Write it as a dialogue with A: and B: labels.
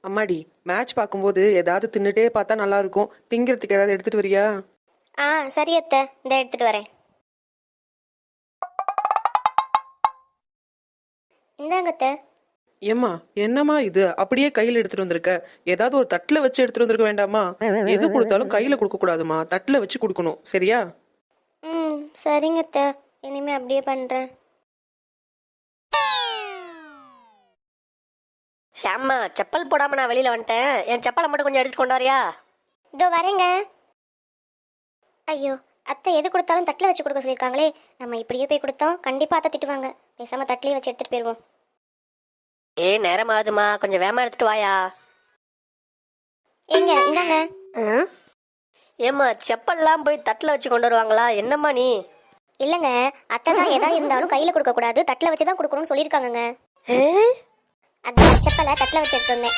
A: அம்மாடி, மேட்ச் பார்க்கும்போது ஏதாவது தின்னுட்டே பார்த்தா நல்லா இருக்கும். திங்கிறதுக்கு ஏதாவது எடுத்துட்டு வரியா?
B: ஆ சரி அத்தை, இந்த எடுத்துட்டு வரேன். இந்தாங்க அத்தை.
A: ஏம்மா, என்னம்மா இது அப்படியே கையில எடுத்துட்டு வந்திருக்க? ஏதாவது ஒரு தட்டுல வச்சு எடுத்துட்டு வந்திருக்க வேண்டாமா? எது கொடுத்தாலும் கையில கொடுக்க கூடாதுமா, தட்டுல வச்சு கொடுக்கணும், சரியா?
B: ம் சரிங்க அத்தை, இனிமே அப்படியே பண்றேன்.
C: ஷாம்மா, செப்பல் போடாம நான் வெளியில வந்துட்டேன். என் செப்பலை மட்டும் கொஞ்சம் எடுத்து கொண்டாரியா?
B: இதோ வரேங்க. ஐயோ, அத்தை எது கொடுத்தாலும் தட்டில் வச்சு கொடுக்க சொல்லியிருக்காங்களே. நம்ம இப்படியே போய் கொடுத்தோம் கண்டிப்பா அத்தை திட்டுவாங்க. பேசாம தட்டிலே வச்சு எடுத்துட்டு போயிருவோம்.
C: நேரம் ஆகுதுமா, கொஞ்சம் வேகமா எடுத்துட்டு வாயா.
B: ஏங்க இந்தாங்க.
C: ஏம்மா, செப்பல்லாம் போய் தட்டில் வச்சு கொண்டு வருவாங்களா? என்னம்மா நீ?
B: இல்லைங்க, அத்தை தான் எதா இருந்தாலும் கையில கொடுக்க கூடாது, தட்டில் வச்சு தான் கொடுக்கணும்னு சொல்லியிருக்காங்கங்க. அதான் செப்பலை தட்டில் வச்சு எடுத்து வந்தேன்.